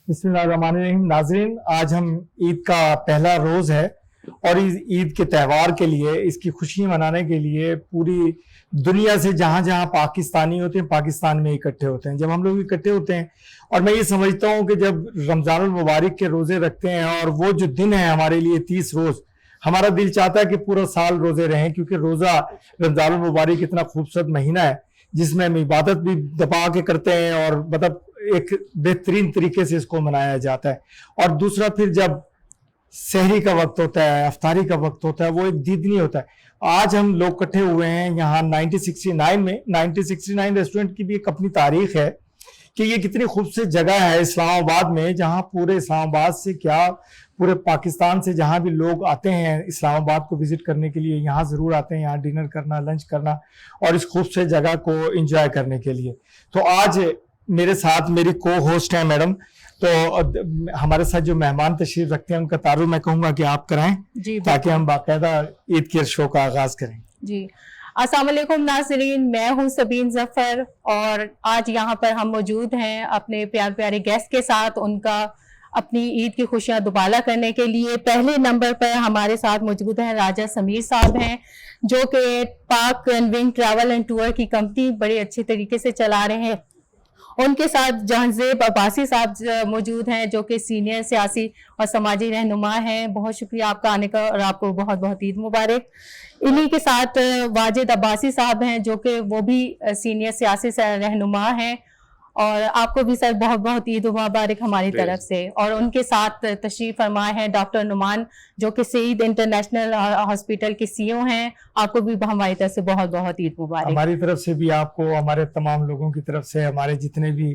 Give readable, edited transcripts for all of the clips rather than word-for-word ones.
بسم اللہ الرحمن الرحیم. ناظرین، آج ہم عید کا پہلا روز ہے اور عید کے تہوار کے لیے، اس کی خوشی منانے کے لیے پوری دنیا سے جہاں جہاں پاکستانی ہوتے ہیں پاکستان میں اکٹھے ہوتے ہیں. جب ہم لوگ اکٹھے ہوتے ہیں، اور میں یہ سمجھتا ہوں کہ جب رمضان المبارک کے روزے رکھتے ہیں اور وہ جو دن ہے ہمارے لیے 30 روز، ہمارا دل چاہتا ہے کہ پورا سال روزے رہیں، کیونکہ روزہ رمضان المبارک اتنا خوبصورت مہینہ ہے جس میں ہم عبادت بھی دبا کے کرتے ہیں اور مطلب ایک بہترین طریقے سے اس کو منایا جاتا ہے. اور دوسرا پھر جب سحری کا وقت ہوتا ہے، افطاری کا وقت ہوتا ہے، وہ ایک دیدنی ہوتا ہے. آج ہم لوگ اکٹھے ہوئے ہیں یہاں 1969 میں. 1969 ریسٹورنٹ کی بھی ایک اپنی تاریخ ہے کہ یہ کتنی خوبصورت جگہ ہے اسلام آباد میں، جہاں پورے اسلام آباد سے کیا پورے پاکستان سے جہاں بھی لوگ آتے ہیں اسلام آباد کو وزٹ کرنے کے لیے، یہاں ضرور آتے ہیں، یہاں ڈنر کرنا، لنچ کرنا اور اس خوبصورت جگہ کو انجوائے کرنے کے لیے. تو آج میرے ساتھ میری کو ہوسٹ ہیں میڈم. تو ہمارے ساتھ جو مہمان تشریف رکھتے ہیں ان کا تعارف میں کہوں گا کہ آپ کرائیں جی، تاکہ ہم باقاعدہ عید کے شو کا آغاز کریں. جی السلام علیکم ناظرین، میں ہوں سبین ظفر اور آج یہاں پر ہم موجود ہیں اپنے پیارے پیارے گیسٹ کے ساتھ، ان کا اپنی عید کی خوشیاں دوبالا کرنے کے لیے. پہلے نمبر پر ہمارے ساتھ موجود ہیں راجہ سمیر صاحب ہیں، جو کہ پاک کنونگ ٹریول اینڈ ٹور کی کمپنی بڑے اچھے طریقے سے چلا رہے ہیں. ان کے ساتھ جہانزیب عباسی صاحب موجود ہیں، جو کہ سینئر سیاسی اور سماجی رہنما ہیں. بہت شکریہ آپ کا آنے کا اور آپ کو بہت بہت عید مبارک. انہی کے ساتھ واجد عباسی صاحب ہیں، جو کہ وہ بھی سینئر سیاسی رہنما ہیں، اور آپ کو بھی سر بہت بہت عید مبارک ہماری طرف سے. اور ان کے ساتھ تشریف فرما ہے ڈاکٹر نعمان، جو کہ سعید انٹرنیشنل ہاسپٹل کے سی او ہیں. آپ کو بھی ہماری طرف سے بہت بہت عید مبارک. ہماری طرف سے بھی آپ کو، ہمارے تمام لوگوں کی طرف سے، ہمارے جتنے بھی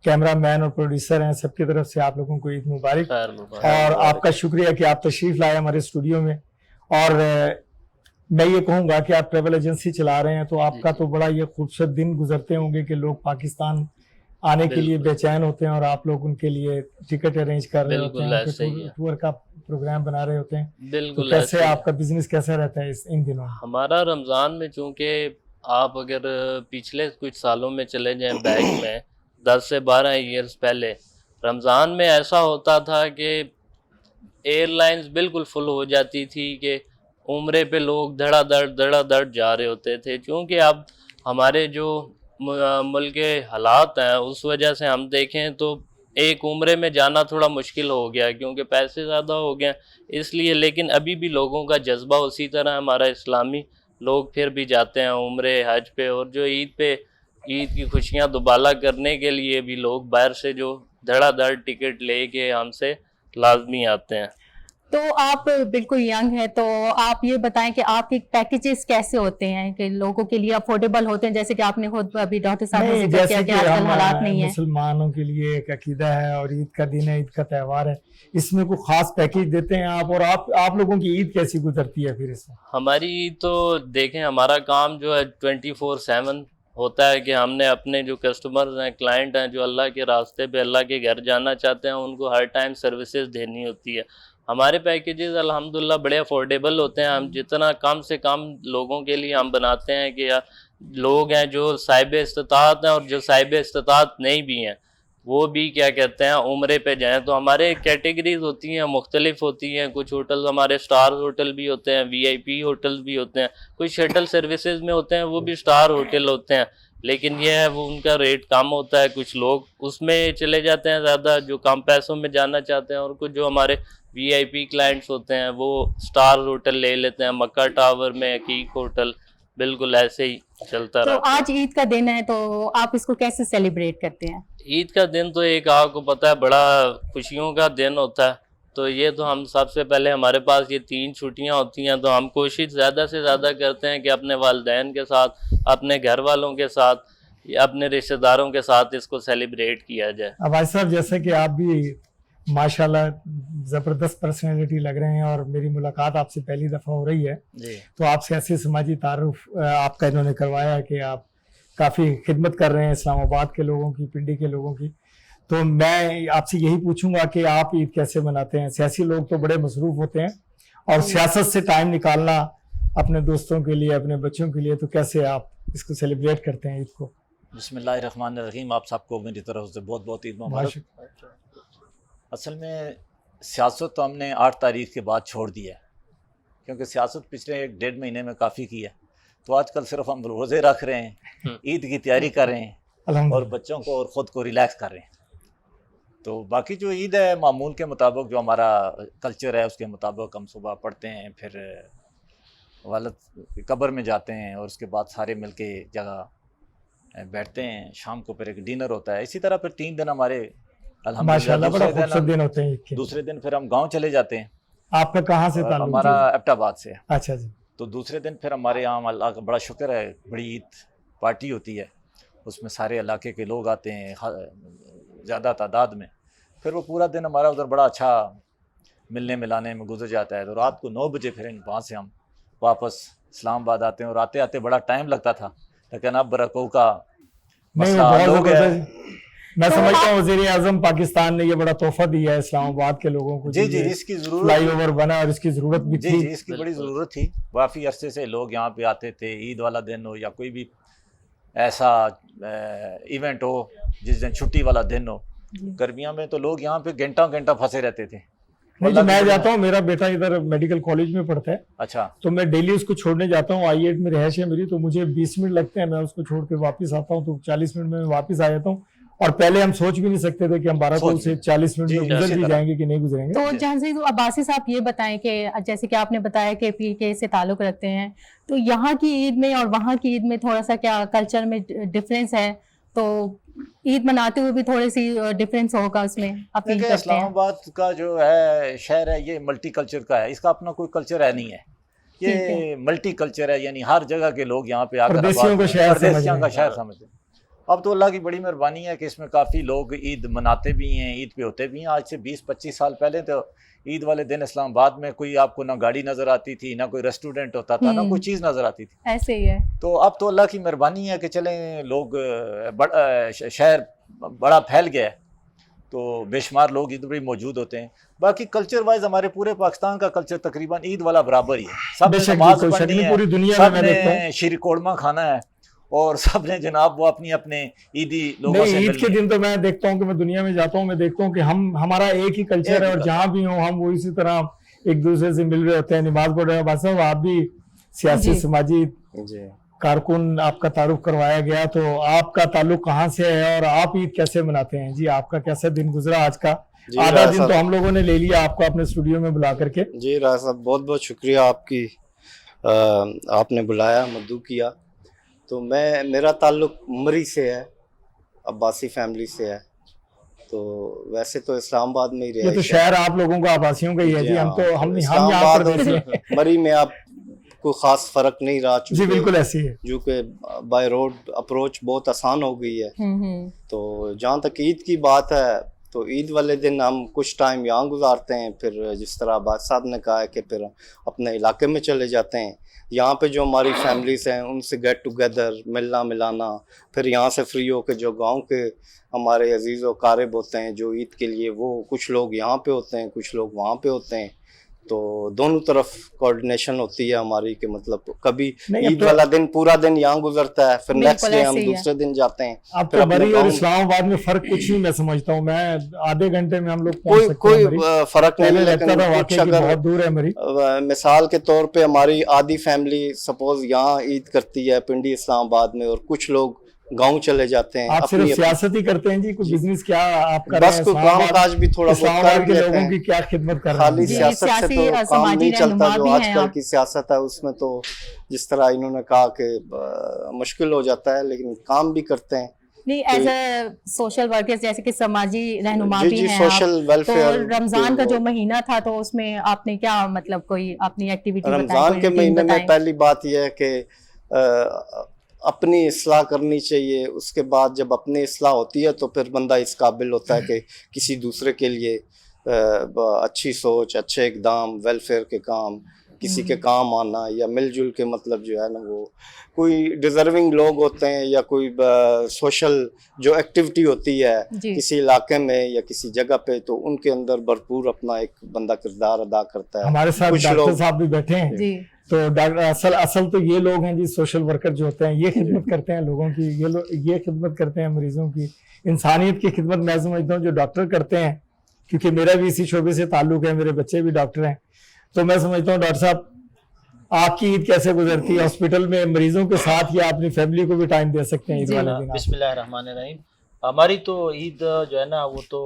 کیمرہ مین اور پروڈیوسر ہیں، سب کی طرف سے آپ لوگوں کو عید مبارک. اور آپ کا شکریہ کہ آپ تشریف لائے ہمارے اسٹوڈیو میں. اور میں یہ کہوں گا کہ آپ ٹریول ایجنسی چلا رہے ہیں، تو آپ کا تو بڑا یہ خوبصورت دن گزرتے ہوں گے کہ لوگ پاکستان آنے کے لیے بے چین ہوتے ہیں اور آپ لوگ ان کے لیے ٹکٹ ارینج کر رہے ہوتے ہیں، ٹور کا پروگرام بنا رہے ہوتے ہیں. بالکل. کیسے آپ کا بزنس کیسا رہتا ہے ان دنوں؟ ہمارا رمضان میں، چونکہ آپ اگر پچھلے کچھ سالوں میں چلے جائیں بیک میں 10 سے 12 ایئرز پہلے، رمضان میں ایسا ہوتا تھا کہ ایئر لائنز بالکل فل ہو جاتی تھی کہ عمرے پہ لوگ دھڑا دھڑ جا رہے ہوتے تھے. چونکہ اب ہمارے جو ملک کے حالات ہیں اس وجہ سے ہم دیکھیں تو ایک عمرے میں جانا تھوڑا مشکل ہو گیا، کیونکہ پیسے زیادہ ہو گئے اس لیے. لیکن ابھی بھی لوگوں کا جذبہ اسی طرح، ہمارا اسلامی لوگ پھر بھی جاتے ہیں عمرے حج پہ. اور جو عید کی خوشیاں دوبالا کرنے کے لیے بھی لوگ باہر سے جو دھڑا دھڑ ٹکٹ لے کے ہم سے لازمی آتے ہیں. تو آپ بالکل ینگ ہیں، تو آپ یہ بتائیں کہ آپ کے پیکیجز کیسے ہوتے ہیں کہ لوگوں کے لیے افورڈیبل ہوتے ہیں، جیسے کہ آپ نے خود ابھی ڈاکٹر صاحب نے ذکر کیا کہ آج کل حالات نہیں ہیں. مسلمانوں کے لیے ایک عقیدہ ہے اور عید کا دن ہے، عید کا تہوار ہے، اس میں کوئی خاص پیکیج دیتے ہیں آپ؟ اور آپ لوگوں کی عید کیسی گزرتی ہے پھر اس میں؟ ہماری عید تو دیکھیں، ہمارا کام جو ہے 24/7 ہوتا ہے کہ ہم نے اپنے جو کسٹمرز ہیں، کلائنٹ ہیں، جو اللہ کے راستے پہ اللہ کے گھر جانا چاہتے ہیں، ان کو ہر ٹائم سروسز دینی ہوتی ہے. ہمارے پیکیجز الحمدللہ بڑے افورڈیبل ہوتے ہیں. ہم جتنا کم سے کم لوگوں کے لیے ہم بناتے ہیں کہ لوگ ہیں جو صاحب استطاعت ہیں اور جو صاحب استطاعت نہیں بھی ہیں وہ بھی کیا کہتے ہیں عمرے پہ جائیں. تو ہمارے کیٹیگریز ہوتی ہیں، مختلف ہوتی ہیں. کچھ ہوٹل ہمارے سٹارز ہوٹل بھی ہوتے ہیں، VIP ہوٹل بھی ہوتے ہیں، کچھ شٹل سروسز میں ہوتے ہیں وہ بھی سٹار ہوٹل ہوتے ہیں. لیکن یہ ہے وہ ان کا ریٹ کم ہوتا ہے. کچھ لوگ اس میں چلے جاتے ہیں زیادہ جو کم پیسوں میں جانا چاہتے ہیں، اور کچھ جو ہمارے VIP کلائنٹس ہوتے ہیں وہ سٹار ہوٹل لے لیتے ہیں، مکہ ٹاور میں حقیق ہوٹل. بالکل ایسے ہی چلتا رہتا ہے. تو آج عید کا دن ہے، تو آپ اس کو کیسے سیلیبریٹ کرتے ہیں؟ عید کا دن تو ایک آپ کو پتہ ہے بڑا خوشیوں کا دن ہوتا ہے. تو یہ تو ہم سب سے پہلے، ہمارے پاس یہ 3 چھٹیاں ہوتی ہیں، تو ہم کوشش زیادہ سے زیادہ کرتے ہیں کہ اپنے والدین کے ساتھ، اپنے گھر والوں کے ساتھ، اپنے رشتہ داروں کے ساتھ اس کو سیلیبریٹ کیا جائے. عباس صاحب، جیسے کہ آپ بھی ماشاءاللہ زبردست پرسنالٹی لگ رہے ہیں اور میری ملاقات آپ سے پہلی دفعہ ہو رہی ہے جی، تو آپ سیاسی سماجی تعارف آپ کا انہوں نے کروایا کہ آپ کافی خدمت کر رہے ہیں اسلام آباد کے لوگوں کی، پنڈی کے لوگوں کی. تو میں آپ سے یہی پوچھوں گا کہ آپ عید کیسے مناتے ہیں؟ سیاسی لوگ تو بڑے مصروف ہوتے ہیں اور سیاست سے ٹائم نکالنا اپنے دوستوں کے لیے، اپنے بچوں کے لیے، تو کیسے آپ اس کو سیلیبریٹ کرتے ہیں عید کو؟ بسم اللہ الرحمن الرحیم. آپ سب کو میری طرف سے بہت بہت عید مبارک. اصل میں سیاست تو ہم نے 8 تاریخ کے بعد چھوڑ دی ہے، کیونکہ سیاست پچھلے 1.5 مہینے میں کافی کی ہے، تو آج کل صرف ہم روزے رکھ رہے ہیں، عید کی تیاری کر رہے ہیں اور بچوں کو اور خود کو ریلیکس کر رہے ہیں. تو باقی جو عید ہے معمول کے مطابق جو ہمارا کلچر ہے اس کے مطابق ہم صبح پڑھتے ہیں، پھر والد قبر میں جاتے ہیں اور اس کے بعد سارے مل کے جگہ بیٹھتے ہیں. شام کو پھر ایک ڈنر ہوتا ہے. اسی طرح پھر 3 دن ہمارے ماشاءاللہ بڑا خوبصورت دن ہوتے ہیں. دوسرے دن پھر ہم گاؤں چلے جاتے ہیں. آپ کا کہاں سے تعلق؟ ہمارا ایبٹ آباد سے. اچھا جی. تو دوسرے دن پھر ہمارے یہاں اللہ کا بڑا شکر ہے بڑی عید پارٹی ہوتی ہے، اس میں سارے علاقے کے لوگ آتے ہیں زیادہ تعداد میں. پھر وہ پورا دن ہمارا ادھر بڑا اچھا ملنے ملانے میں گزر جاتا ہے. تو رات کو 9 بجے پھر وہاں سے ہم واپس اسلام آباد آتے ہیں، اور آتے آتے بڑا ٹائم لگتا تھا، لیکن اب برقعوں کا مسئلہ حل ہو گیا ہے. میں سمجھتا ہوں وزیر اعظم پاکستان نے یہ بڑا تحفہ دیا ہے اسلام آباد کے لوگوں کو. جی اس کی ضرورت، فلائی اوور بنا اور اس کی ضرورت بھی تھی. جی اس کی بڑی ضرورت تھی. کافی عرصے سے لوگ یہاں پہ آتے تھے، عید والا دن ہو یا کوئی بھی ایسا ایونٹ ہو جس دن چھٹی والا دن ہو. گرمیاں میں تو لوگ یہاں پہ گھنٹہ پھنسے رہتے تھے. نہیں میں جاتا ہوں، میرا بیٹا ادھر میڈیکل کالج میں پڑھتا ہے. اچھا. تو میں ڈیلی اس کو چھوڑنے جاتا ہوں. I8 میں رہائش ہے میری، تو مجھے 20 منٹ لگتے ہیں. میں اس کو چھوڑ کے واپس آتا ہوں تو 40 منٹ میں واپس آ جاتا ہوں. اور پہلے ہم سوچ بھی نہیں سکتے تھے کہ ہم 12 سے 40 منٹ میں گزر بھی جائیں گے کہ نہیں گزریں گے. تو جہاں سے عباسی صاحب یہ بتائیں کہ جیسے کہ آپ نے بتایا کہ PK سے تعلق رکھتے ہیں، تو یہاں کی عید میں اور وہاں کی عید میں تھوڑا سا کیا کلچر میں ڈفرینس ہے؟ تو عید مناتے ہوئے بھی تھوڑی سی ڈفرینس ہوگا اس میں. اسلام آباد کا جو ہے شہر ہے یہ ملٹی کلچر کا ہے، اس کا اپنا کوئی کلچر ہے نہیں ہے، یہ ملٹی کلچر ہے. یعنی ہر جگہ کے لوگ یہاں پہ آ کر پردیسیوں کا شہر سمجھتے ہیں. اب تو اللہ کی بڑی مہربانی ہے کہ اس میں کافی لوگ عید مناتے بھی ہیں، عید پہ ہوتے بھی ہیں. آج سے 20-25 سال پہلے تو عید والے دن اسلام آباد میں کوئی آپ کو نہ گاڑی نظر آتی تھی، نہ کوئی ریسٹورینٹ ہوتا تھا، نہ کوئی چیز نظر آتی تھی. ایسے ہی ہے. تو اب تو اللہ کی مہربانی ہے کہ چلیں لوگ شہر بڑا پھیل گیا ہے تو بے شمار لوگ ادھر بھی موجود ہوتے ہیں. باقی کلچر وائز ہمارے پورے پاکستان کا کلچر تقریباً عید والا برابر ہی ہے. سب نے نماز پڑھنی ہے، سب نے شیر قورمہ کھانا ہے، اور سب نے جناب وہ اپنے عیدی لوگوں سے عید کے دن تو میں دیکھتا ہوں کہ میں دنیا میں جاتا ہوں، میں دیکھتا ہوں کہ ہمارا ایک ہی کلچر ہے، اور جہاں بھی ہوں ہم وہ اسی طرح ایک دوسرے سے مل رہے ہوتے ہیں، نماز پڑھ رہے ہیں. بس آپ بھی سیاسی سماجی کارکن، آپ کا تعارف کروایا گیا، تو آپ کا تعلق کہاں سے ہے اور آپ عید کیسے مناتے ہیں؟ جی آپ کا کیسا دن گزرا آج کا؟ آدھا دن تو ہم لوگوں نے لے لیا آپ کو اپنے اسٹوڈیو میں بلا کر کے. جی راز صاحب بہت بہت شکریہ آپ کی، آپ نے بلایا، مدعو کیا. تو میرا تعلق مری سے ہے، عباسی فیملی سے ہے. تو ویسے تو اسلام آباد میں ہی رہے. یہ تو شہر آپ لوگوں کا عباسیوں کا ہی ہے. جی ہم یہاں پر مری میں آپ کوئی خاص فرق نہیں رہا. جی بالکل ایسی ہے، جو کہ بائی روڈ اپروچ بہت آسان ہو گئی ہے. تو جہاں تک عید کی بات ہے تو عید والے دن ہم کچھ ٹائم یہاں گزارتے ہیں، پھر جس طرح عباس صاحب نے کہا ہے کہ پھر اپنے علاقے میں چلے جاتے ہیں. یہاں پہ جو ہماری فیملیز ہیں ان سے گیٹ ٹوگیدر، ملنا ملانا. پھر یہاں سے فری ہو کے جو گاؤں کے ہمارے عزیز و قارب ہوتے ہیں جو عید کے لیے، وہ کچھ لوگ یہاں پہ ہوتے ہیں، کچھ لوگ وہاں پہ ہوتے ہیں. تو دونوں طرف کوآرڈینیشن ہوتی ہے ہماری، کہ مطلب کبھی عید والا دن پورا دن یہاں گزرتا ہے، پھر نیکسٹ ڈے ہم دوسرے دن جاتے ہیں. اب تو مری اور اسلام آباد میں فرق کچھ نہیں میں سمجھتا ہوں. میں آدھے گھنٹے میں ہم لوگ کوئی فرق نہیں، لیکن کچھ اگر بہت دور ہے مری. مثال کے طور پہ ہماری آدھی فیملی سپوز یہاں عید کرتی ہے پنڈی اسلام آباد میں، اور کچھ لوگ گاؤں چلے جاتے ہیں. آپ صرف سیاست ہی کرتے ہیں جی؟ کوئی بزنس کیا آپ کر رہے ہیں؟ بس کوئی کام کاج بھی تھوڑا بہت کر کے لوگوں کی کیا خدمت کر رہے ہیں؟ خالی سیاست سے تو کام نہیں چلتا. جو آج کل کی سیاست ہے اس میں تو جس طرح انہوں نے کہا کہ مشکل ہو جاتا ہے، لیکن کام بھی کرتے ہیں. نہیں ایز اے سوشل ورکر، جیسے کہ سماجی رہنما بھی ہیں سوشل ویلفیئر. رمضان کا جو مہینہ تھا تو اس میں آپ نے کیا مطلب کوئی اپنی ایکٹیویٹی بتائی؟ رمضان کے مہینے میں پہلی بات یہ ہے کہ اپنی اصلاح کرنی چاہیے. اس کے بعد جب اپنی اصلاح ہوتی ہے تو پھر بندہ اس قابل ہوتا ہے کہ کسی دوسرے کے لیے اچھی سوچ، اچھے اقدام، ویلفیئر کے کام، کسی کے کام آنا، یا مل جل کے مطلب جو ہے نا وہ کوئی ڈیزرونگ لوگ ہوتے ہیں، یا کوئی سوشل جو ایکٹیویٹی ہوتی ہے کسی علاقے میں یا کسی جگہ پہ، تو ان کے اندر بھرپور اپنا ایک بندہ کردار ادا کرتا ہے. ہمارے ساتھ ڈاکٹر صاحب بھی بیٹھے ہیں. تو اصل تو یہ لوگ ہیں جی سوشل ورکر جو ہوتے ہیں، یہ خدمت کرتے ہیں لوگوں کی، یہ خدمت کرتے ہیں مریضوں کی، انسانیت کی خدمت. میں سمجھتا ہوں جو ڈاکٹر کرتے ہیں کیونکہ میرا بھی اسی شعبے سے تعلق ہے, میرے بچے بھی ڈاکٹر ہیں. تو میں سمجھتا ہوں ڈاکٹر صاحب آپ کی عید کیسے گزرتی ہے ہاسپٹل میں مریضوں کے ساتھ, یا اپنی فیملی کو بھی ٹائم دے سکتے ہیں عید والے دن؟ بسم اللہ الرحمن الرحیم. ہماری تو عید جو ہے نا وہ تو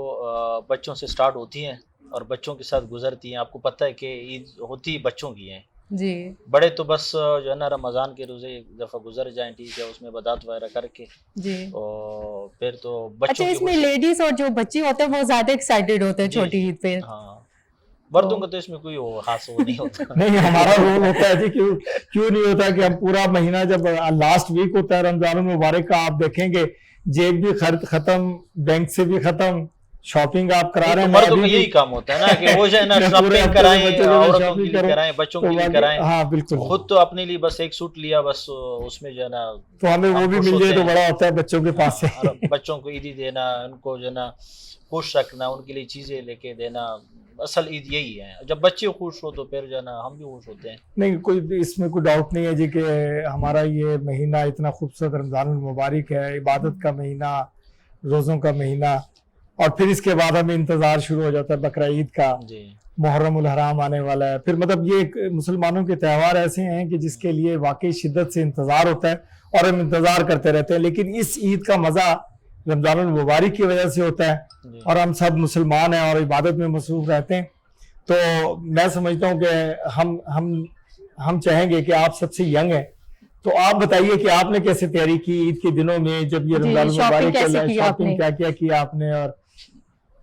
بچوں سے سٹارٹ ہوتی ہیں اور بچوں کے ساتھ گزرتی ہیں. آپ کو پتہ ہے کہ عید ہوتی بچوں کی ہیں جی, بڑے تو بس جو ہے نا رمضان کے روزے ایک دفعہ گزر جائیں, ٹھیک ہے, اس میں بدعت وغیرہ کر کے جی. اور پھر تو بچوں اچھا, کی اس میں لیڈیز اور جو بچے ہوتے ہیں وہ زیادہ ایکسائٹیڈ ہوتے ہیں جی, چھوٹی عید پہ. ہاں, مردوں کا تو اس میں کوئی خاص وہ نہیں ہوتا. نہیں, ہمارا رول ہوتا ہے جی, کیوں نہیں ہوتا کہ ہم پورا مہینہ جب لاسٹ ویک ہوتا ہے رمضان المبارک کا, آپ دیکھیں گے جیب بھی خرچ ختم, بینک سے بھی ختم, شاپنگ آپ کرا رہے ہیں. مردوں کا یہی کام ہوتا ہے نا کہ وہ جو ہے نا شاپنگ کرائیں, عورتوں کے لیے کرائیں, بچوں کے لیے کرائیں. ہاں بالکل, خود تو اپنے لیے بس ایک سوٹ لیا, بس اس میں جو ہے نا تو ہمیں وہ بھی مل جائے تو بڑا ہوتا ہے بچوں کے پاس سے. بچوں کو عیدی دینا, ان کو جو ہے نا خوش رکھنا, ان کے لیے چیزیں لے کے دینا, اصل عید یہی ہے. جب بچے خوش ہو تو پھر جو ہے نا ہم بھی خوش ہوتے ہیں. نہیں, کوئی اس میں کوئی ڈاؤٹ نہیں ہے جی کہ ہمارا یہ مہینہ اتنا خوبصورت رمضان المبارک ہے, عبادت کا مہینہ, روزوں کا مہینہ, اور پھر اس کے بعد ہمیں انتظار شروع ہو جاتا ہے بقرہ عید کا, جی, محرم الحرام آنے والا ہے. پھر مطلب یہ ایک مسلمانوں کے تہوار ایسے ہیں کہ جس کے لیے واقعی شدت سے انتظار ہوتا ہے اور ہم انتظار کرتے رہتے ہیں. لیکن اس عید کا مزہ رمضان المبارک کی وجہ سے ہوتا ہے, اور ہم سب مسلمان ہیں اور عبادت میں مصروف رہتے ہیں. تو میں سمجھتا ہوں کہ ہم چاہیں گے کہ آپ سب سے ینگ ہیں, تو آپ بتائیے کہ آپ نے کیسے تیاری کی عید کے دنوں میں, جب یہ رمضان المبارک شاپنگ کیا کیا آپ نے؟ اور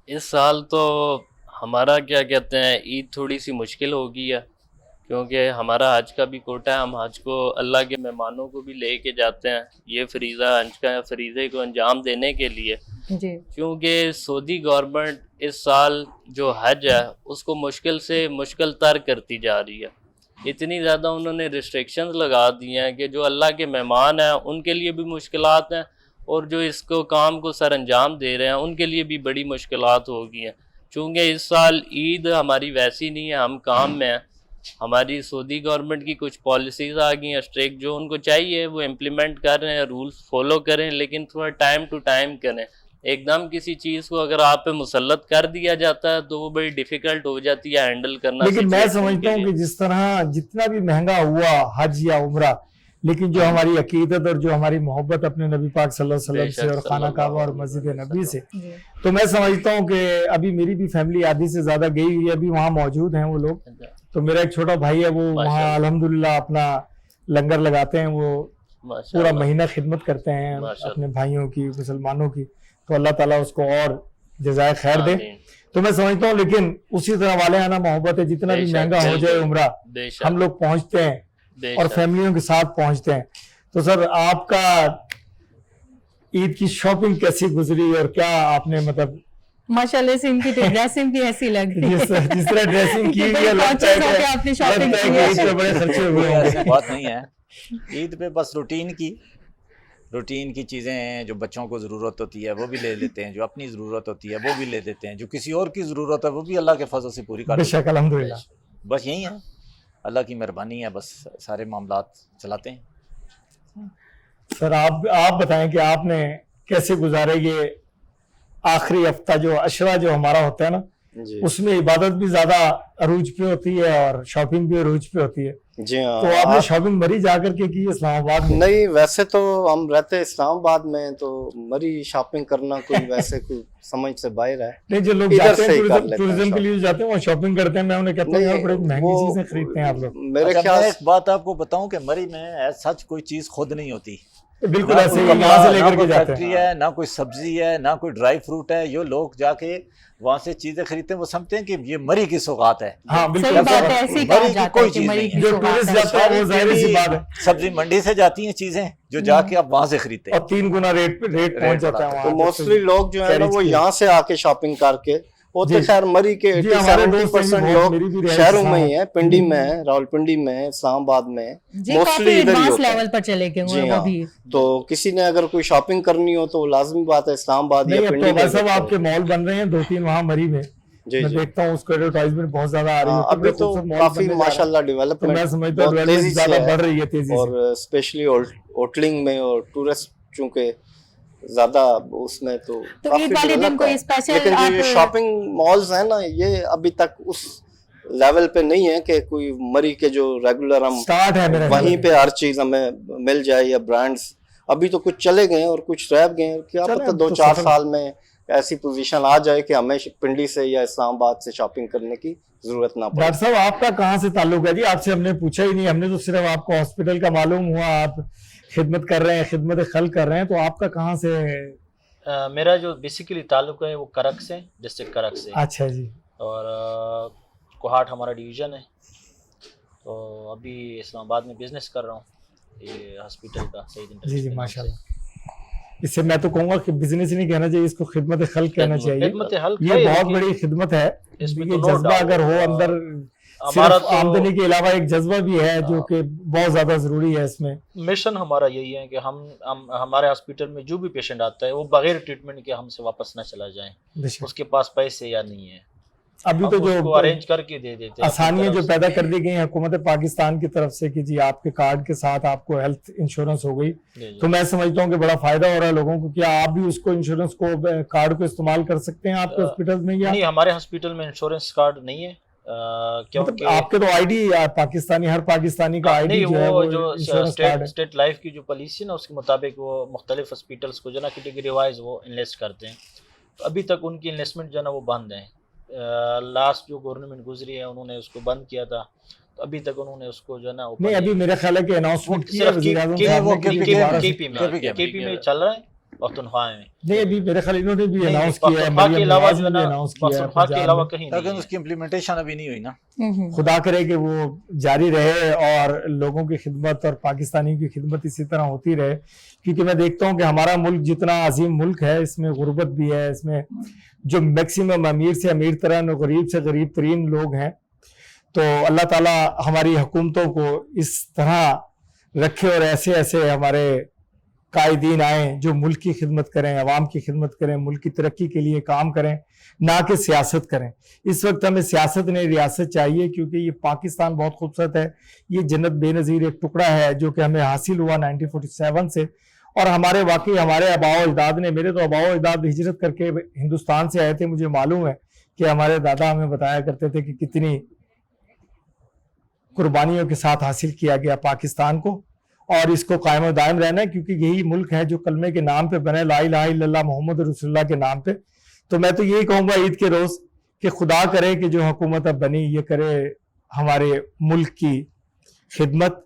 اس سال تو ہمارا کیا کہتے ہیں عید تھوڑی سی مشکل ہو گئی ہے, کیونکہ ہمارا حج کا بھی کوٹا ہے. ہم حج کو اللہ کے مہمانوں کو بھی لے کے جاتے ہیں, یہ فریضہ حج کا فریضے کو انجام دینے کے لیے. جی, کیونکہ سعودی گورنمنٹ اس سال جو حج ہے اس کو مشکل سے مشکل تر کرتی جا رہی ہے. اتنی زیادہ انہوں نے ریسٹرکشنز لگا دی ہیں کہ جو اللہ کے مہمان ہیں ان کے لیے بھی مشکلات ہیں, اور جو اس کو کام کو سر انجام دے رہے ہیں ان کے لیے بھی بڑی مشکلات ہو گئی ہیں. چونکہ اس سال عید ہماری ویسی نہیں ہے, ہم کام میں ہیں. ہماری سعودی گورنمنٹ کی کچھ پالیسیز آ گئی ہیں اسٹرکٹ, جو ان کو چاہیے وہ امپلیمنٹ کر رہے ہیں, رولز فالو کریں, لیکن تھوڑا ٹائم ٹو ٹائم کریں. ایک دم کسی چیز کو اگر آپ پہ مسلط کر دیا جاتا ہے تو وہ بڑی ڈیفیکلٹ ہو جاتی ہے ہینڈل کرنا. لیکن میں سمجھتا ہوں کہ جس طرح جتنا بھی مہنگا ہوا حج یا عمرہ, لیکن جو ہماری عقیدت اور جو ہماری محبت اپنے نبی پاک صلی اللہ علیہ وسلم سے اور خانہ کعبہ اور مسجد نبی سے, تو میں سمجھتا ہوں کہ ابھی میری بھی فیملی آدھی سے زیادہ گئی ہوئی ہے, ابھی وہاں موجود ہیں وہ لوگ. تو میرا ایک چھوٹا بھائی ہے, وہ وہاں الحمدللہ اپنا لنگر لگاتے ہیں, وہ پورا مہینہ خدمت کرتے ہیں اپنے بھائیوں کی, مسلمانوں کی. تو اللہ تعالیٰ اس کو اور جزائے خیر دے. تو میں سمجھتا ہوں لیکن اسی طرح والے آنا محبت ہے, جتنا بھی مہنگا ہو جائے عمرہ ہم لوگ پہنچتے ہیں اور فیملیوں کے ساتھ پہنچتے ہیں. تو سر آپ کا عید کی شاپنگ کیسی گزری, اور کیا آپ نے مطلب ماشاءاللہ سے ان کی ڈریسنگ بھی ایسی لگ رہی ہے, جس طرح ڈریسنگ کی ہے لگتا ہے کہ آپ نے شاپنگ کی عید پہ بڑے خرچے ہوئے ہوں گے. بات نہیں ہے, عید پہ بس روٹین کی چیزیں ہیں, جو بچوں کو ضرورت ہوتی ہے وہ بھی لے لیتے ہیں, جو اپنی ضرورت ہوتی ہے وہ بھی لے لیتے ہیں, جو کسی اور کی ضرورت ہے وہ بھی اللہ کے فضل سے پوری کر بے شک الحمدللہ. بس یہی ہے, اللہ کی مہربانی ہے, بس سارے معاملات چلاتے ہیں. سر آپ بتائیں کہ آپ نے کیسے گزارے یہ آخری ہفتہ, جو عشرہ جو ہمارا ہوتا ہے نا, اس میں عبادت بھی زیادہ عروج پہ ہوتی ہے اور شاپنگ بھی عروج پہ ہوتی ہے. جی ہاں, تو آپ نے شاپنگ مری جا کر کے کی اسلام آباد میں؟ نہیں, ویسے تو ہم رہتے اسلام آباد میں, تو مری شاپنگ کرنا کوئی ویسے کوئی سمجھ سے باہر ہے. نہیں, جو لوگ جاتے ہیں ٹورزم کے لیے جاتے ہیں وہ شاپنگ کرتے ہیں, میں انہیں کہتا ہوں یار بڑی مہنگی چیزیں خریدتے ہیں آپ لوگ. میرے خیال ایک بات آپ کو بتاؤں کہ مری میں سچ کوئی چیز خود نہیں ہوتی, بالکل ایسے ہی یہاں سے لے کر کے جاتے ہیں. ہے نہ کوئی سبزی ہے نہ کوئی ڈرائی فروٹ ہے, یہ لوگ جا کے وہاں سے چیزیں خریدتے ہیں, وہ سمجھتے ہیں کہ یہ مری کی سوغات ہے. ہاں بالکل, مری کی کوئی چیز نہیں, جو ٹورسٹ جاتے ہیں وہ ظاہر سی بات ہے, سبزی منڈی سے جاتی ہیں چیزیں جو جا کے آپ وہاں سے خریدتے ہیں, اور 3 گنا ریٹ پہنچ جاتا ہے. تو موسٹلی لوگ جو ہے نا وہ یہاں سے آ کے شاپنگ کر کے, وہ تو خیر مری کے 80-70% لوگ شہروں میں ہی ہیں, پنڈی میں ہے, راول پنڈی میں ہے, اسلام آباد میں ہے, موسٹلی ادھر ہی ہوتا لیول پر چلے گئے جی ہاں. تو کسی نے اگر کوئی شاپنگ کرنی ہو تو لازمی بات ہے اسلام آباد یا پنڈی میں. سب آپ کے مال بن رہے ہیں 2-3 وہاں مری میں, میں دیکھتا ہوں اس کو ایڈورٹائزمنٹ بہت زیادہ آ رہی ہے. ابھی تو کافی ماشاءاللہ ڈیولپمنٹ, میں سمجھتا ہوں ڈیولپمنٹ زیادہ بڑھ رہی ہے تیزی سے, اور اسپیشلی ہوٹلنگ میں, اور ٹورسٹ چونکہ زیادہ اس میں تو عید والے دن کوئی اسپیشل لیکن جو یہ شاپنگ مالز ہیں نا یہ ابھی تک اس لیول پہ نہیں ہے کہ کوئی مری کے جو ریگولر ہم وہیں پہ ہر چیز ہمیں مل جائے یا برانڈز ابھی تو کچھ چلے گئے اور کچھ رہ گئے ہیں. کیا پتہ 2-4 سال میں ایسی پوزیشن آ جائے کہ ہمیں پنڈی سے یا اسلام آباد سے شاپنگ کرنے کی ضرورت نہ پڑے. ڈاکٹر صاحب آپ کا کہاں سے تعلق ہے جی؟ آپ سے ہم نے پوچھا ہی نہیں, ہم نے تو صرف آپ کو ہاسپٹل کا معلوم ہوا, آپ خدمت کر رہے ہیں, خدمت خلق کر رہے ہیں, تو آپ کا کہاں سے؟ میرا جو بیسیکلی تعلق ہے وہ کرک سے, ڈسٹرکٹ کرک سے. اچھا جی. اور کوہاٹ ہمارا ڈویژن ہے, تو ابھی اسلام آباد میں بزنس کر رہا ہوں یہ ہاسپٹل کا. جی جی ماشاء اللہ. اس سے میں تو کہوں گا کہ بزنس ہی نہیں کہنا چاہیے, اس کو خدمت خلق کہنا چاہیے. یہ بہت بڑی خدمت ہے, اس میں جذبہ اگر ہو اندر, صرف آمدنی کے علاوہ ایک جذبہ بھی ہے جو کہ بہت زیادہ ضروری ہے. اس میں مشن ہمارا یہی ہے کہ ہم ہمارے ہاسپٹل میں جو بھی پیشنٹ آتا ہے وہ بغیر ٹریٹمنٹ کے ہم سے واپس نہ چلا جائیں, اس کے پاس پیسے یا نہیں ہے. ابھی تو جو ارینج کر کے دے دیتے ہیں, آسانیاں جو پیدا کر دی گئی ہیں حکومت پاکستان کی طرف سے کہ جی آپ کے کارڈ کے ساتھ آپ کو ہیلتھ انشورنس ہو گئی, تو میں سمجھتا ہوں کہ بڑا فائدہ ہو رہا ہے لوگوں کو. کیا آپ بھی اس کو انشورنس کو کارڈ کو استعمال کر سکتے ہیں آپ کے ہاسپٹل میں؟ یا نہیں, ہمارے ہاسپٹل میں انشورنس کارڈ نہیں ہے. آپ کے تو آئی ڈی پاکستانی, ہر پاکستانی کا آئی ڈی جو ہے وہ اسٹیٹ لائف کی جو پالیسی ہے نا اس کے مطابق وہ مختلف ہاسپٹلس کو جو نا کیٹیگری وائز وہ انویسٹ کرتے ہیں. ابھی تک ان کی انویسٹمنٹ جو ہے نا وہ بند ہے. لاسٹ جو گورنمنٹ گزری ہے انہوں نے اس کو بند کیا تھا, تو ابھی تک انہوں نے اس کو جو ہے نا نہیں, ابھی میرا خیال ہے کہ اناؤنسمنٹ کی ہے وزیر اعظم صاحب نے, کے پی میں چل رہا ہے, پختونخوا میں نہیں. ابھی میرے خیال انہوں نے بھی اناؤنس کیا ہے, مریم نواز نے اناؤنس کیا ہے, پختونخوا کے علاوہ کہیں نہیں, لیکن اس کی امپلیمنٹیشن ابھی نہیں ہوئی نا. خدا کرے کہ وہ جاری رہے اور لوگوں کی خدمت اور پاکستانی کی خدمت اسی طرح ہوتی رہے. کیونکہ میں دیکھتا ہوں کہ ہمارا ملک جتنا عظیم ملک ہے اس میں غربت بھی ہے, اس میں جو میکسیمم امیر سے امیر ترین اور غریب سے غریب ترین لوگ ہیں. تو اللہ تعالیٰ ہماری حکومتوں کو اس طرح رکھے اور ایسے ایسے ہمارے قائدین آئیں جو ملک کی خدمت کریں, عوام کی خدمت کریں, ملک کی ترقی کے لیے کام کریں, نہ کہ سیاست کریں. اس وقت ہمیں سیاست نہیں ریاست چاہیے, کیونکہ یہ پاکستان بہت خوبصورت ہے, یہ جنت بے نظیر ایک ٹکڑا ہے جو کہ ہمیں حاصل ہوا 1947 سے. اور ہمارے واقعی ہمارے آباء و اجداد نے, میرے تو آباء و اجداد ہجرت کر کے ہندوستان سے آئے تھے, مجھے معلوم ہے کہ ہمارے دادا ہمیں بتایا کرتے تھے کہ کتنی قربانیوں کے ساتھ حاصل کیا گیا پاکستان کو, اور اس کو قائم و دائم رہنا ہے, کیونکہ یہی ملک ہے جو کلمے کے نام پہ بنے, لا الہ الا اللہ محمد رسول اللہ کے نام پہ. تو میں تو یہی کہوں گا عید کے روز کہ خدا کرے کہ جو حکومت اب بنی یہ کرے ہمارے ملک کی خدمت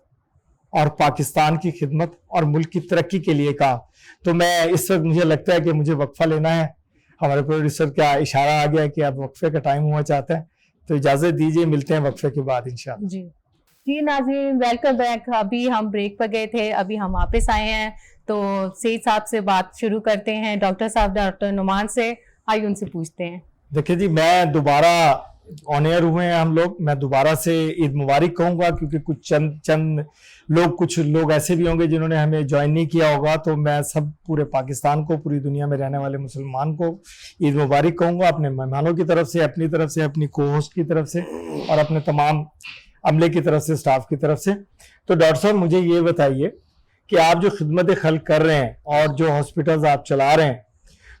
اور پاکستان کی خدمت اور ملک کی ترقی کے لیے کام. تو میں اس وقت مجھے لگتا ہے کہ مجھے وقفہ لینا ہے, ہمارے پروڈیوسر کا اشارہ آ گیا کہ اب وقفے کا ٹائم ہوا چاہتا ہے, تو اجازت دیجیے, ملتے ہیں وقفے کے بعد انشاءاللہ. جی ناظرین, ویلکم بیک. ابھی ہم بریک پر گئے تھے, ابھی ہم واپس آئے ہیں, تو سید صاحب سے بات شروع کرتے ہیں, ڈاکٹر صاحب ڈاکٹر نعمان سے. آئیے ان سے پوچھتے ہیں. دیکھیں جی, میں دوبارہ آن ایئر ہوئے ہیں ہم لوگ, میں دوبارہ سے عید مبارک کہوں گا, کیونکہ کچھ لوگ ایسے بھی ہوں گے جنہوں نے ہمیں جوائن نہیں کیا ہوگا. تو میں سب پورے پاکستان کو, پوری دنیا میں رہنے والے مسلمان کو عید مبارک کہوں گا, اپنے مہمانوں کی طرف سے, اپنی طرف سے, اپنی کو ہوسٹ کی طرف سے, اور اپنے تمام عملے کی طرف سے, سٹاف کی طرف سے. تو ڈاکٹر صاحب مجھے یہ بتائیے کہ آپ جو خدمت خلق کر رہے ہیں اور جو ہاسپٹلز آپ چلا رہے ہیں,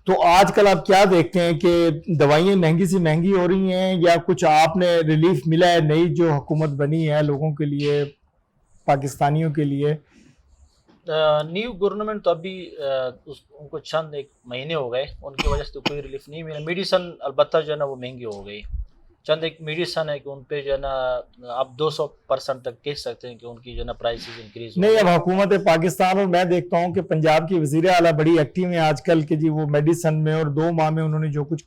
تو آج کل آپ کیا دیکھتے ہیں کہ دوائیں مہنگی سے مہنگی ہو رہی ہیں, یا کچھ آپ نے ریلیف ملا ہے نئی جو حکومت بنی ہے لوگوں کے لیے, پاکستانیوں کے لیے؟ نیو گورنمنٹ تو ابھی ان کو چند ایک مہینے ہو گئے, ان کی وجہ سے تو کوئی ریلیف نہیں ملا. میڈیسن البتہ جو ہے نا وہ مہنگی ہو گئی, چند ایک میڈیسن ہے کہ ان پہ جو ہے نا آپ 200% تک کہہ سکتے ہیں کہ ان کی جو ہے نا پرائسز انکریز نہیں. اب حکومت پاکستان, اور میں دیکھتا ہوں کہ پنجاب کی وزیر اعلیٰ بڑی ایکٹیو ہیں آج کل کہ جی وہ میڈیسن میں, اور 2 ماہ میں انہوں نے جو کچھ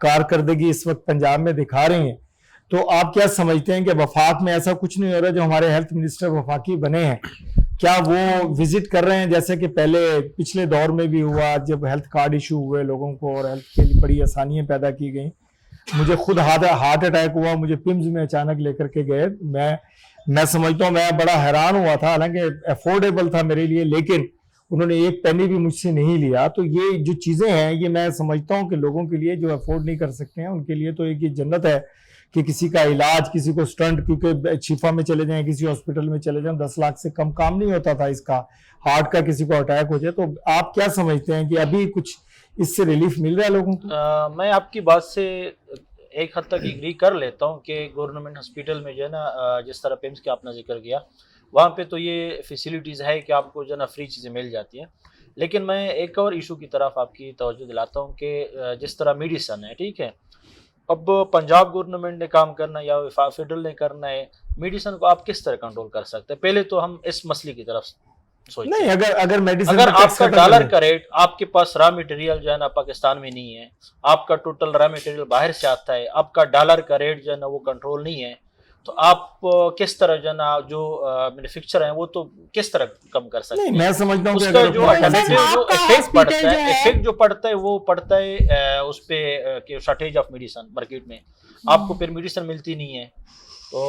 کارکردگی اس وقت پنجاب میں دکھا رہی ہیں. تو آپ کیا سمجھتے ہیں کہ وفاق میں ایسا کچھ نہیں ہو رہا؟ جو ہمارے ہیلتھ منسٹر وفاقی بنے ہیں, کیا وہ وزٹ کر رہے ہیں جیسے کہ پہلے پچھلے دور میں بھی ہوا جب ہیلتھ کارڈ ایشو ہوئے لوگوں کو اور ہیلتھ کے لیے بڑی آسانیاں پیدا کی گئیں؟ مجھے خود ہارٹ اٹیک ہوا, مجھے پمز میں اچانک لے کر کے گئے. میں سمجھتا ہوں میں بڑا حیران ہوا تھا, حالانکہ افورڈیبل تھا میرے لیے, لیکن انہوں نے ایک پینی بھی مجھ سے نہیں لیا. تو یہ جو چیزیں ہیں یہ میں سمجھتا ہوں کہ لوگوں کے لیے جو افورڈ نہیں کر سکتے ہیں ان کے لیے تو ایک یہ جنت ہے کہ کسی کا علاج, کسی کو سٹنٹ, کیونکہ شفا میں چلے جائیں, کسی ہاسپٹل میں چلے جائیں, 10 لاکھ سے کم کام نہیں ہوتا تھا اس کا. ہارٹ کا کسی کو اٹیک ہو جائے, تو آپ کیا سمجھتے ہیں کہ ابھی کچھ اس سے ریلیف مل رہا ہے لوگوں کو؟ میں آپ کی بات سے ایک حد تک ایگری کر لیتا ہوں کہ گورنمنٹ ہاسپٹل میں جو ہے نا, جس طرح پیمس کا آپ نے ذکر کیا, وہاں پہ تو یہ فیسیلیٹیز ہے کہ آپ کو جو ہے نا فری چیزیں مل جاتی ہیں. لیکن میں ایک اور ایشو کی طرف آپ کی توجہ دلاتا ہوں کہ جس طرح میڈیسن ہے, ٹھیک ہے, اب پنجاب گورنمنٹ نے کام کرنا ہے یا فیڈرل نے کرنا ہے, میڈیسن کو آپ کس طرح کنٹرول کر سکتے ہیں؟ پہلے تو ہم اس مسئلے کی طرف سوچتے نہیں, ہیں. اگر آپ کا ڈالر کا ریٹ, آپ کے پاس را مٹیریل جو ہے نا پاکستان میں نہیں ہے, آپ کا ٹوٹل را مٹیریل باہر سے آتا ہے, آپ کا ڈالر کا ریٹ جو ہے نا وہ کنٹرول نہیں ہے, تو آپ کس طرح جو ہے نا جو مینوفیکچر ہیں وہ تو کس طرح کم کر سکتے ہیں؟ میں سمجھتا ہوں اس کہ کا اگر جو افیکٹ پڑتا ہے, افیکٹ جو پڑتا ہے وہ پڑتا ہے اس پہ کہ شارٹیج آف میڈیسن مارکیٹ میں, آپ کو پھر میڈیسن ملتی نہیں ہے. تو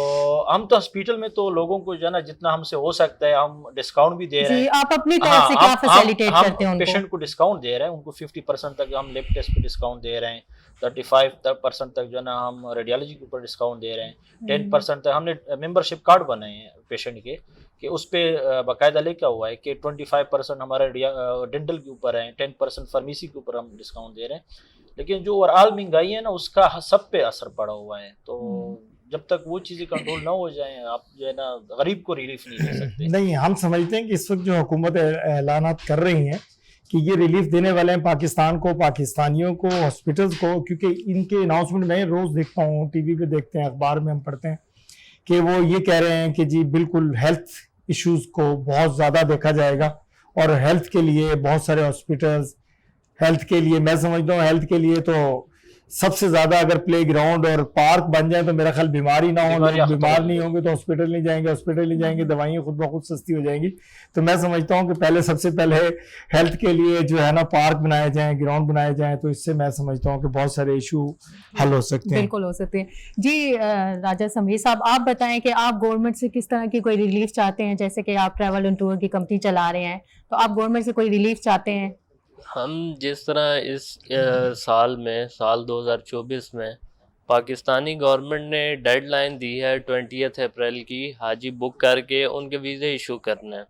ہم تو ہاسپٹل میں تو لوگوں کو جو ہے نا جتنا ہم سے ہو سکتا ہے ہم ڈسکاؤنٹ بھی دے رہے ہیں. آپ اپنی طرف سے کیا فیسیلیٹیٹ کرتے ہیں؟ ہم پیشنٹ کو ڈسکاؤنٹ دے رہے ہیں, ان کو 50% تک ہم لیب ٹیسٹ پہ ڈسکاؤنٹ دے رہے ہیں, 35% تک جو ہے نا ہم ریڈیالوجی کے اوپر ڈسکاؤنٹ دے رہے ہیں, 10% تک ہم نے ممبرشپ کارڈ بنائے ہیں پیشنٹ کے کہ اس پہ باقاعدہ لکھا ہوا ہے کہ 25% ہمارا ڈینٹل کے اوپر ہے, 10% فارمیسی کے اوپر ہم ڈسکاؤنٹ دے رہے ہیں. لیکن جو اوور آل مہنگائی ہے نا اس کا سب پہ اثر پڑا ہوا ہے. تو جب تک وہ چیزیں کنٹرول نہ ہو جائیں آپ جو ہے نا غریب کو ریلیف نہیں دے سکتے. نہیں, ہم سمجھتے ہیں کہ اس وقت جو حکومت اعلانات کر رہی ہیں کہ یہ ریلیف دینے والے ہیں پاکستان کو, پاکستانیوں کو, ہاسپٹلز کو, کیونکہ ان کے اناؤنسمنٹ میں روز دیکھتا ہوں, ٹی وی پہ دیکھتے ہیں, اخبار میں ہم پڑھتے ہیں کہ وہ یہ کہہ رہے ہیں کہ جی بالکل ہیلتھ ایشوز کو بہت زیادہ دیکھا جائے گا اور ہیلتھ کے لیے بہت سارے ہاسپٹلز, ہیلتھ کے لیے میں سمجھتا ہوں ہیلتھ کے لیے تو سب سے زیادہ اگر پلے گراؤنڈ اور پارک بن جائے تو میرا خیال بیماری نہ ہو, لوگ بیمار نہیں ہوں گے تو ہاسپٹل نہیں جائیں گے, ہاسپٹل نہیں جائیں گے دوائیں خود بخود سستی ہو جائیں گی. تو میں سمجھتا ہوں کہ پہلے سب سے پہلے ہیلتھ کے لیے جو ہے نا پارک بنائے جائیں, گراؤنڈ بنائے جائیں, تو اس سے میں سمجھتا ہوں کہ بہت سارے ایشو حل ہو سکتے ہیں. بالکل ہو سکتے ہیں. جی راجہ سمیر صاحب, آپ بتائیں کہ آپ گورنمنٹ سے کس طرح کی کوئی ریلیف چاہتے ہیں؟ جیسے کہ آپ ٹریول اینڈ ٹور کی کمپنی چلا رہے ہیں, تو آپ گورنمنٹ سے کوئی ریلیف چاہتے ہیں؟ ہم جس طرح اس سال 2024 میں پاکستانی گورنمنٹ نے ڈیڈ لائن دی ہے 20 اپریل کی حاجی بک کر کے ان کے ویزے ایشو کرنا ہے,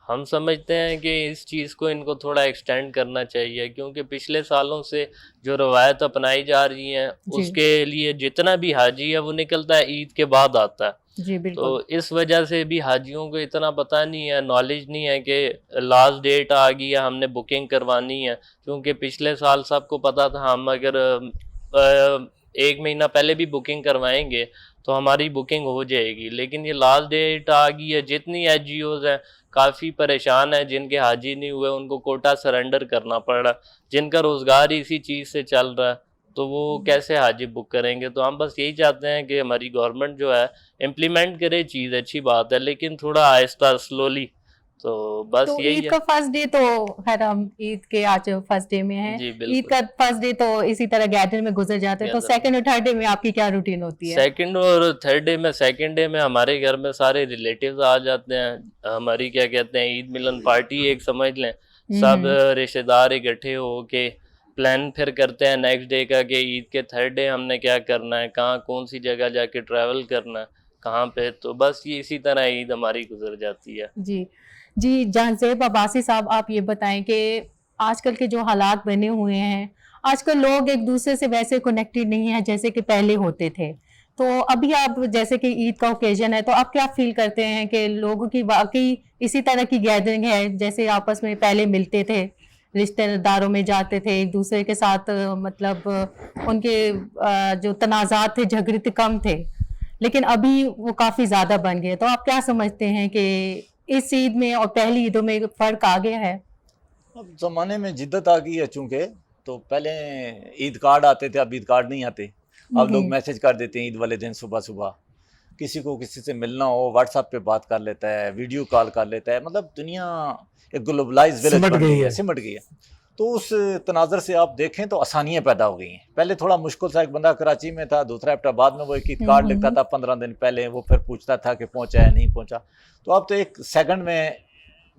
ہم سمجھتے ہیں کہ اس چیز کو ان کو تھوڑا ایکسٹینڈ کرنا چاہیے, کیونکہ پچھلے سالوں سے جو روایت اپنائی جا رہی ہیں اس کے لیے جتنا بھی حاجی ہے وہ نکلتا ہے عید کے بعد آتا ہے. جی بالکل. تو اس وجہ سے بھی حاجیوں کو اتنا پتہ نہیں ہے, نالج نہیں ہے کہ لاسٹ ڈیٹ آ گئی ہے, ہم نے بکنگ کروانی ہے. کیونکہ پچھلے سال سب کو پتہ تھا ہم اگر 1 مہینہ پہلے بھی بکنگ کروائیں گے تو ہماری بکنگ ہو جائے گی, لیکن یہ لاسٹ ڈیٹ آ گئی ہے. جتنی ایچ جی اوز ہیں کافی پریشان ہیں, جن کے حاجی نہیں ہوئے ان کو کوٹا سرنڈر کرنا پڑ رہا, جن کا روزگار اسی چیز سے چل رہا ہے, تو وہ کیسے حاجی بک کریں گے؟ تو ہم بس یہی چاہتے ہیں کہ ہماری گورنمنٹ جو ہے امپلیمنٹ کرے, چیز اچھی بات ہے لیکن تھوڑا آہستہ سلولی. تو بس تو یہی عید ہے. کا فرسٹ ڈے تو خیر ہم عید کے آج فرسٹ ڈے میں ہیں, جی عید کا فرسٹ ڈے تو اسی طرح گیدر میں گزر جاتے ہیں, تو سیکنڈ اور تھرڈ ڈے میں آپ کی کیا روٹین ہوتی ہے؟ سیکنڈ اور تھرڈ ڈے میں, سیکنڈ ڈے میں ہمارے گھر میں سارے ریلیٹیوز آ جاتے ہیں, ہماری کیا کہتے ہیں عید ملن پارٹی ایک سمجھ لیں, سب رشتے دار اکٹھے ہو کے پلان پھر کرتے ہیں نیکسٹ ڈے کا کہ عید کے تھرڈ ڈے ہم نے کیا کرنا ہے, کہاں کون سی جگہ جا کے ٹریول کرنا ہے, کہاں پہ. تو بس یہ اسی طرح عید ہماری گزر جاتی ہے. جی جہانزیب عباسی صاحب, آپ یہ بتائیں کہ آج کل کے جو حالات بنے ہوئے ہیں, آج کل لوگ ایک دوسرے سے ویسے کنیکٹڈ نہیں ہیں جیسے کہ پہلے ہوتے تھے. تو ابھی آپ جیسے کہ عید کا اوکیزن ہے, تو آپ کیا فیل کرتے ہیں کہ لوگوں کی واقعی اسی طرح کی گیدرنگ ہے جیسے آپس میں پہلے ملتے تھے, رشتہ داروں میں جاتے تھے, ایک دوسرے کے ساتھ مطلب ان کے جو تنازعات تھے, جھگڑے کم تھے, لیکن ابھی وہ کافی زیادہ بن گئے. تو آپ کیا سمجھتے ہیں کہ اس عید میں اور پہلی عیدوں میں فرق آ گیا ہے؟ اب زمانے میں جدت آ گئی ہے, چونکہ تو پہلے عید کارڈ آتے تھے, اب عید کارڈ نہیں آتے. اب لوگ میسج کر دیتے ہیں عید والے دن صبح صبح, کسی کو کسی سے ملنا ہو واٹس ایپ پہ بات کر لیتا ہے, ویڈیو کال کر لیتا ہے. مطلب دنیا ایک گلوبلائز ویلیج بن گئی ہے, سمٹ گئی ہے. تو اس تناظر سے آپ دیکھیں تو آسانیاں پیدا ہو گئی ہیں. پہلے تھوڑا مشکل تھا, ایک بندہ کراچی میں تھا, دوسرا ایبٹ آباد میں, وہ ایک عید کارڈ لکھتا تھا 15 دن پہلے, وہ پھر پوچھتا تھا کہ پہنچا ہے نہیں پہنچا. تو اب تو 1 سیکنڈ میں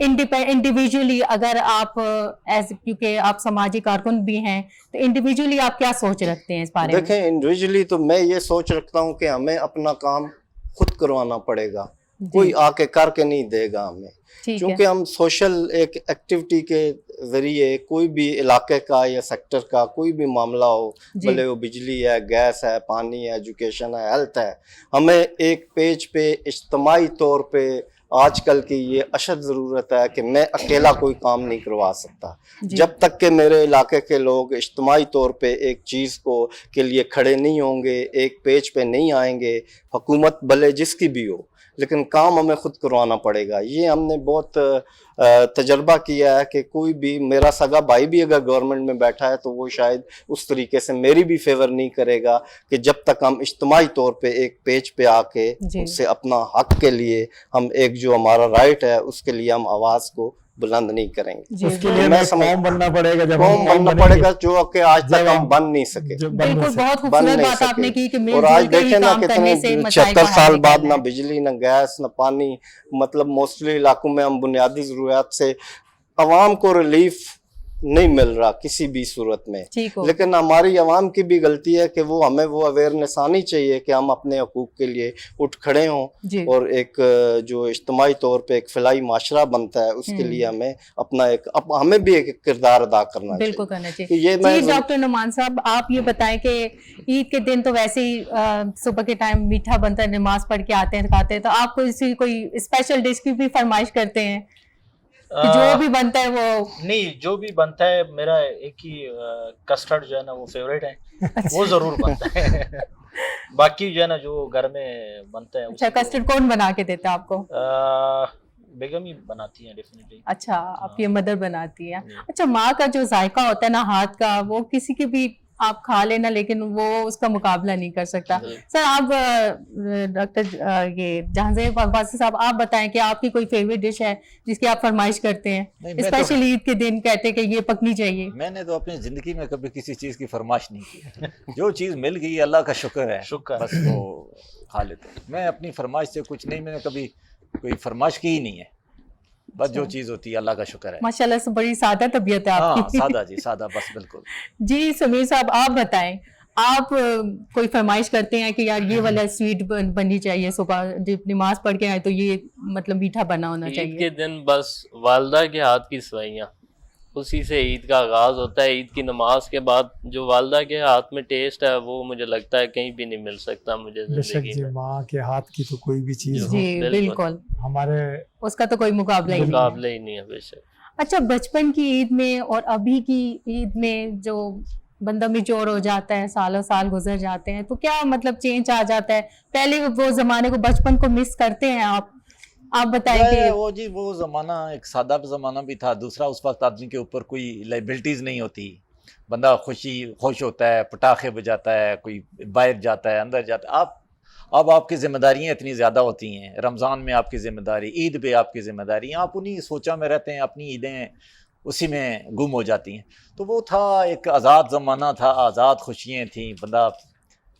انڈیویجولی اگر آپ کیونکہ آپ سماجی کارکن بھی ہیں تو انڈیویجولی آپ کیا سوچ رکھتے ہیں اس بارے میں؟ دیکھیں انڈیویجولی تو میں یہ سوچ رکھتا ہوں کہ ہمیں اپنا کام خود کروانا پڑے گا، کوئی آ کے کر کے نہیں دے گا ہمیں، چونکہ ہم سوشل ایک ایکٹیویٹی کے ذریعے کوئی بھی علاقے کا یا سیکٹر کا کوئی بھی معاملہ ہو، بھلے وہ بجلی ہے، گیس ہے، پانی ہے، ایجوکیشن ہے، ہیلتھ ہے، ہمیں ایک پیج پہ اجتماعی طور پہ آج کل کی یہ اشد ضرورت ہے کہ میں اکیلا کوئی کام نہیں کروا سکتا، جب تک کہ میرے علاقے کے لوگ اجتماعی طور پہ ایک چیز کے لیے کھڑے نہیں ہوں گے، ایک پیج پہ نہیں آئیں گے، حکومت بھلے جس کی بھی ہو لیکن کام ہمیں خود کروانا پڑے گا۔ یہ ہم نے بہت تجربہ کیا ہے کہ کوئی بھی میرا سگا بھائی بھی اگر گورنمنٹ میں بیٹھا ہے تو وہ شاید اس طریقے سے میری بھی فیور نہیں کرے گا کہ جب تک ہم اجتماعی طور پہ ایک پیج پہ آ کے اس سے اپنا حق کے لیے ہم ایک جو ہمارا رائٹ ہے اس کے لیے ہم آواز کو بلند نہیں کریں گے۔ اس کے لیے میں قوم بننا پڑے گا، جب قوم بننا پڑے گا جو کہ آج تک ہم بن نہیں سکے، بالکل بہت خوبصورت بات آپ نے کی کہ اور آج دیکھیں نا کتنے 76 سال بعد نہ بجلی نہ گیس نہ پانی، مطلب موسٹلی علاقوں میں ہم بنیادی ضروریات سے عوام کو ریلیف نہیں مل رہا کسی بھی صورت میں، لیکن ہماری عوام کی بھی غلطی ہے کہ وہ ہمیں وہ اویئرنیس آنی چاہیے کہ ہم اپنے حقوق کے لیے اٹھ کھڑے ہوں اور ایک جو اجتماعی طور پہ ایک فلاحی معاشرہ بنتا ہے اس کے لیے ہمیں اپنا ہمیں بھی ایک کردار ادا کرنا چاہیے، بالکل کرنا چاہیے۔ جی ڈاکٹر نعمان صاحب آپ یہ بتائیں کہ عید کے دن تو ویسے ہی صبح کے ٹائم میٹھا بنتا ہے، نماز پڑھ کے آتے ہیں کھاتے ہیں، تو آپ کوئی اسپیشل ڈش کی بھی فرمائش کرتے ہیں؟ جو بھی بنتا ہے وہ نہیں، جو بھی بنتا ہے میرا ایک ہی کسٹرڈ جو ہے نا وہ فیوریٹ ہے، وہ ضرور بنتا ہے، باقی جو ہے نا جو گھر میں بنتا ہے۔ اچھا کسٹرڈ کون بنا کے دیتا ہے آپ کو؟ بیگم ہی بناتی ہیں ڈیفینیٹلی۔ اچھا آپ کی مدر بناتی ہیں۔ اچھا ماں کا جو ذائقہ ہوتا ہے نا ہاتھ کا، وہ کسی کی بھی آپ کھا لینا لیکن وہ اس کا مقابلہ نہیں کر سکتا۔ سر آپ ڈاکٹر یہ جہانزیب عباسی صاحب آپ بتائیں کہ آپ کی کوئی فیوریٹ ڈش ہے جس کی آپ فرمائش کرتے ہیں اسپیشلی عید کے دن، کہتے ہیں کہ یہ پکنی چاہیے؟ میں نے تو اپنی زندگی میں کبھی کسی چیز کی فرمائش نہیں کی، جو چیز مل گئی اللہ کا شکر ہے، بس وہ کھا لیتے ہیں۔ میں اپنی فرمائش سے کچھ نہیں، میں نے کبھی کوئی فرمائش کی ہی نہیں ہے، بس جو چیز ہوتی ہے اللہ کا شکر ہے۔ ماشاءاللہ سے بڑی سادہ طبیعت ہے آپ کی۔ سادہ جی سادہ، بس بالکل۔ جی سمیر صاحب آپ بتائیں، آپ کوئی فرمائش کرتے ہیں کہ یار یہ والا سویٹ بننی چاہیے صبح جب نماز پڑھ کے آئے تو یہ مطلب میٹھا بنا ہونا چاہیے؟ عید کے دن بس والدہ کے ہاتھ کی سوئیاں، اسی سے عید کا آغاز ہوتا ہے۔ عید کی نماز کے بعد جو والدہ کے ہاتھ میں ٹیسٹ ہے وہ مجھے لگتا ہے کہیں بھی نہیں مل سکتا مجھے زندگی میں۔ ماں کے ہاتھ کی تو کوئی بھی چیز جی بالکل، ہمارے اس کا تو کوئی مقابلہ ہی نہیں ہے بے شک۔ اچھا بچپن کی عید میں اور ابھی کی عید میں جو بندہ میچور ہو جاتا ہے، سالوں سال گزر جاتے ہیں، تو کیا مطلب چینج آ جاتا ہے؟ پہلے وہ زمانے کو بچپن کو مس کرتے ہیں آپ بتائیں کہ وہ جی وہ زمانہ ایک سادہ زمانہ بھی تھا، دوسرا اس وقت آدمی کے اوپر کوئی لائبلٹیز نہیں ہوتی، بندہ خوش ہوتا ہے، پٹاخے بجاتا ہے، کوئی باہر جاتا ہے، اندر جاتا ہے۔ اب آپ کی ذمہ داریاں اتنی زیادہ ہوتی ہیں، رمضان میں آپ کی ذمہ داری، عید پہ آپ کی ذمہ داری، آپ انہیں سوچا میں رہتے ہیں، اپنی عیدیں اسی میں گم ہو جاتی ہیں۔ تو وہ تھا ایک آزاد زمانہ تھا، آزاد خوشیاں تھیں، بندہ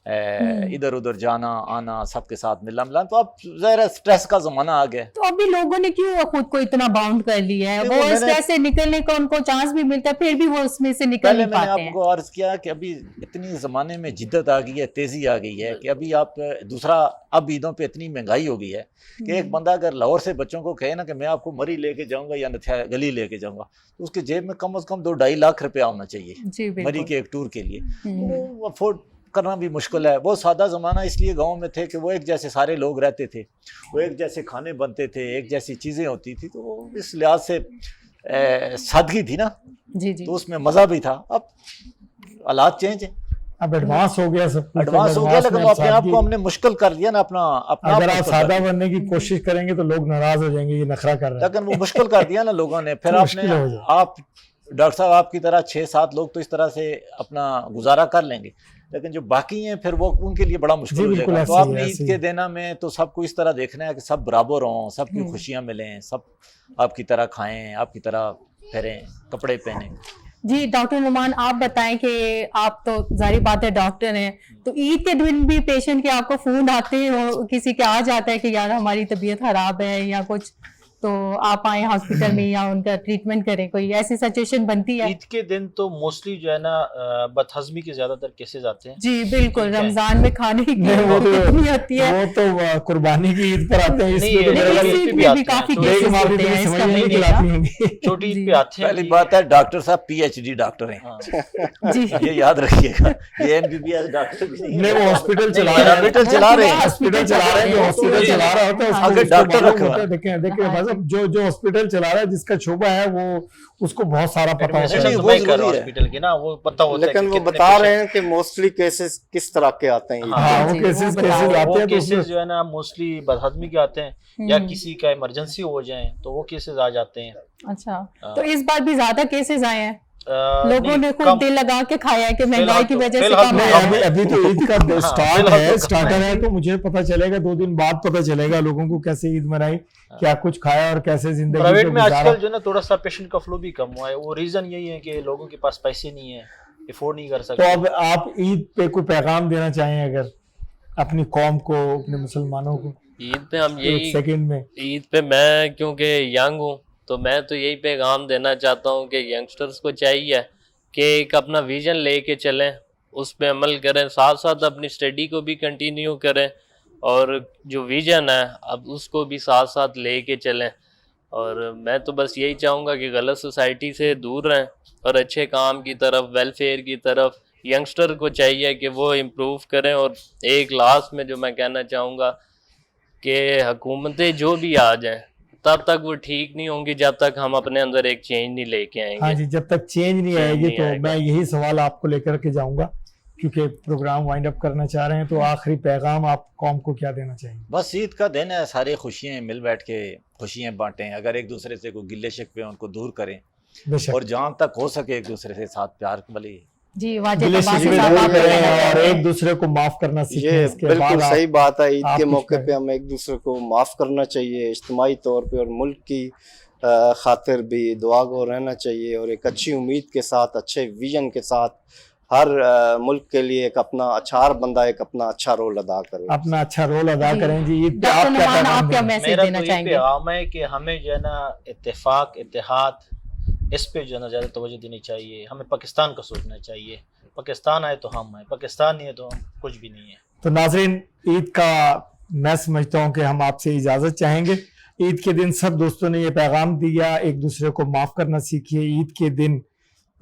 ادھر ادھر جانا آنا، سب کے ساتھ ملنا۔ تو اب ظاہر سٹریس کا زمانہ آ گیا، تو ابھی لوگوں نے کیوں خود کو اتنا باؤنڈ کر لیا ہے؟ وہ اسٹریس سے نکلنے کا ان کو چانس بھی ملتا ہے پھر بھی وہ اس میں سے نکل نہیں پاتے ہیں۔ میں نے آپ کو عرض کیا کہ ابھی اتنی زمانے میں جدت آ گئی ہے، تیزی آ گئی ہے کہ ابھی آپ دوسرا، اب عیدوں پہ اتنی مہنگائی ہو گئی ہے کہ ایک بندہ اگر لاہور سے بچوں کو کہے نا کہ میں آپ کو مری لے کے جاؤں گا یا نتھیا گلی لے کے جاؤں گا، تو اس کے جیب میں کم از کم 2-2.5 لاکھ روپیہ ہونا چاہیے مری کے ایک ٹور کے لیے۔ وہ افورڈ کرنا بھی مشکل ہے۔ وہ سادہ زمانہ اس لیے گاؤں میں تھے کہ وہ ایک جیسے سارے لوگ رہتے تھے، وہ ایک جیسے کھانے بنتے تھے، ایک جیسی چیزیں ہوتی تھی، تو وہ اس لحاظ سے سادگی تھی نا، تو اس میں مزہ بھی تھا۔ اب حالات چینج ہیں، اب ایڈوانس ہو گیا، سب کچھ ایڈوانس ہو گیا، لیکن اپنے آپ کو ہم نے مشکل کر دیا نا اپنا۔ اگر آپ سادہ بننے کی کوشش کریں گے تو لوگ ناراض ہو جائیں گے، یہ نخرہ کر رہے ہیں، لیکن وہ مشکل کر دیا نا لوگوں نے۔ پھر آپ ڈاکٹر صاحب آپ کی طرح 6-7 لوگ تو اس طرح سے اپنا گزارا کر لیں گے، لیکن جو باقی ہیں پھر وہ ان کے لیے بڑا مشکل ہو جائے گا۔ تو آپ نے عید کے دن میں تو سب کو اس طرح دیکھنا ہے کہ سب برابر ہوں، سب کی خوشیاں ملیں، سب آپ کی طرح کھائیں، آپ کی طرح پھریں، کپڑے پہنیں۔ جی ڈاکٹر نعمان آپ بتائیں کہ آپ تو ظاہر بات ہے ڈاکٹر ہیں، تو عید کے دن بھی پیشنٹ کے آپ کو فون آتے ہیں، کسی کے آ جاتا ہے کہ یار ہماری طبیعت خراب ہے یا کچھ، تو آپ آئیں ہاسپٹل میں یا ان کا ٹریٹمنٹ کریں, کوئی ایسی سچویشن بنتی ہے؟ عید کے دن تو موسٹلی جو ہے نا بد ہضمی کے زیادہ تر کیسز آتے ہیں. جی بالکل, رمضان میں کھانے کی وہ کتنی ہوتی ہے, تو قربانی کی عید پر آتے ہیں, اس میں تو عید میں بھی کافی کیسز ہوتے ہیں, اس کا نہیں, چھوٹی عید پہ آتے ہیں. پہلی بات ہے ڈاکٹر صاحب پی ایچ ڈی ڈاکٹر ہیں, جی یہ یاد رکھیے گا, یہ M B B S doctor نہیں, وہ ہاسپٹل چلا رہے ہیں, ہاسپٹل چلا رہے ہیں, ہاسپٹل چلا رہے ہیں, جو ہاسپٹل چلا رہا ہوتا ہے اگر ڈاکٹر رکھا ہے. دیکھیں جو ہاسپٹل چلا رہا ہے, جس کا شعبہ ہے, وہ اس کو بہت سارا پتا ہوتا ہے. وہ ہاسپٹل کی نا وہ پتہ ہوتا ہے, لیکن وہ بتا رہے ہیں کہ موسٹلی کیسز کس طرح کے آتے ہیں. ہاں, وہ کیسز آتے ہیں, کیسز جو ہے نا موسٹلی بد ہضمی کے آتے ہیں, یا کسی کا ایمرجنسی ہو جائیں تو وہ کیسز آ جاتے ہیں. اچھا, تو اس بار بھی زیادہ کیسز آئے ہیں, لوگوں نے خود دل لگا کے کھایا ہے کہ مہنگائی کی وجہ سے کم ہے. ابھی تو عید کا سٹارٹر ہے, تو مجھے پتا چلے گا 2 دن بعد پتا چلے گا لوگوں کو کیسے عید منائی, کیا کچھ کھایا اور کیسے زندگی پرائیویٹ میں آج کل جو ہے نا تھوڑا سا پیشنٹ کا فلو بھی کم ہوا ہے. وہ ریزن یہی ہے کہ لوگوں کے پاس پیسے نہیں ہیں, افورڈ نہیں کر سکتے. تو اب آپ عید پہ کوئی پیغام دینا چاہیں اگر اپنی قوم کو, اپنے مسلمانوں کو؟ عید پہ ہم یہی سیکنڈ میں عید پہ میں کیونکہ ینگ ہوں تو میں تو یہی پیغام دینا چاہتا ہوں کہ ینگسٹرز کو چاہیے کہ ایک اپنا ویژن لے کے چلیں, اس پہ عمل کریں, ساتھ ساتھ اپنی اسٹڈی کو بھی کنٹینیو کریں, اور جو ویژن ہے اب اس کو بھی ساتھ ساتھ لے کے چلیں. اور میں تو بس یہی چاہوں گا کہ غلط سوسائٹی سے دور رہیں اور اچھے کام کی طرف, ویلفیئر کی طرف ینگسٹر کو چاہیے کہ وہ امپروو کریں. اور ایک لاسٹ میں جو میں کہنا چاہوں گا کہ حکومتیں جو بھی آ جائیں تب تک وہ ٹھیک نہیں ہوں گی جب تک ہم اپنے اندر ایک چینج نہیں لے کے آئیں گے. ہاں جی, جب تک چینج نہیں آئے گی. تو میں یہی سوال آپ کو لے کر کے جاؤں گا, کیونکہ پروگرام وائنڈ اپ کرنا چاہ رہے ہیں, تو آخری پیغام آپ قوم کو کیا دینا چاہیں گے؟ بس عید کا دن ہے, سارے خوشیاں مل بیٹھ کے خوشیاں بانٹیں, اگر ایک دوسرے سے کوئی گلے شکوے ان کو دور کریں, اور جہاں تک ہو سکے ایک دوسرے سے ساتھ پیار والی جی اور ایک دوسرے کو معاف کرنا سیکھیں. یہ بالکل صحیح بات ہے, عید کے موقع پہ ہمیں ایک دوسرے کو معاف کرنا چاہیے اجتماعی طور پہ, اور ملک کی خاطر بھی دعا گو رہنا چاہیے, اور ایک اچھی امید کے ساتھ, اچھے ویژن کے ساتھ ہر ملک کے لیے ایک اپنا ہر بندہ ایک اپنا اچھا رول ادا کرے, اپنا اچھا رول ادا کریں. جی عید پہ آپ کیا میسج دینا چاہیں گے؟ پیغام ہے کہ ہمیں جو ہے نا اتفاق, اتحاد, اس پہ جو ہے نا زیادہ توجہ دینی چاہیے. ہمیں پاکستان کا سوچنا چاہیے, پاکستان آئے تو ہم ہیں, پاکستان نہیں ہے تو کچھ بھی نہیں ہے. تو ناظرین, عید کا میں سمجھتا ہوں کہ ہم آپ سے اجازت چاہیں گے. عید کے دن سب دوستوں نے یہ پیغام دیا, ایک دوسرے کو معاف کرنا سیکھیے. عید کے دن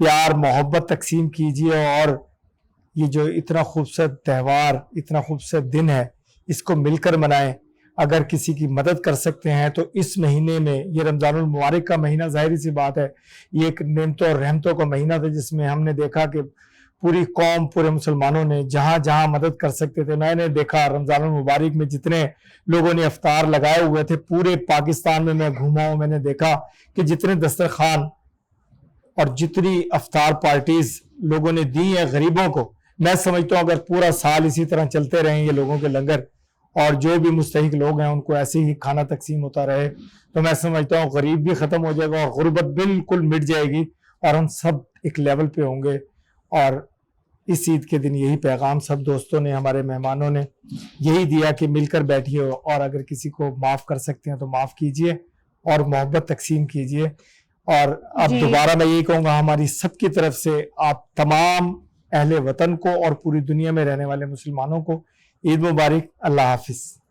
پیار محبت تقسیم کیجیے, اور یہ جو اتنا خوبصورت تہوار, اتنا خوبصورت دن ہے, اس کو مل کر منائیں. اگر کسی کی مدد کر سکتے ہیں تو اس مہینے میں, یہ رمضان المبارک کا مہینہ ظاہری سی بات ہے, یہ ایک نعمتوں اور رحمتوں کا مہینہ تھا, جس میں ہم نے دیکھا کہ پوری قوم, پورے مسلمانوں نے جہاں جہاں مدد کر سکتے تھے. میں نے دیکھا رمضان المبارک میں جتنے لوگوں نے افطار لگائے ہوئے تھے, پورے پاکستان میں گھوما ہوں, میں نے دیکھا کہ جتنے دسترخوان اور جتنی افطار پارٹیز لوگوں نے دی ہیں غریبوں کو, میں سمجھتا ہوں اگر پورا سال اسی طرح چلتے رہیں یہ لوگوں کے لنگر, اور جو بھی مستحق لوگ ہیں ان کو ایسے ہی کھانا تقسیم ہوتا رہے, تو میں سمجھتا ہوں غریب بھی ختم ہو جائے گا, اور غربت بالکل مٹ جائے گی, اور ہم سب ایک لیول پہ ہوں گے. اور اس عید کے دن یہی پیغام سب دوستوں نے, ہمارے مہمانوں نے یہی دیا کہ مل کر بیٹھیے, اور اگر کسی کو معاف کر سکتے ہیں تو معاف کیجیے, اور محبت تقسیم کیجیے. اور اب دوبارہ میں یہی کہوں گا ہماری سب کی طرف سے آپ تمام اہل وطن کو اور پوری دنیا میں رہنے والے مسلمانوں کو عید مبارک. اللہ حافظ.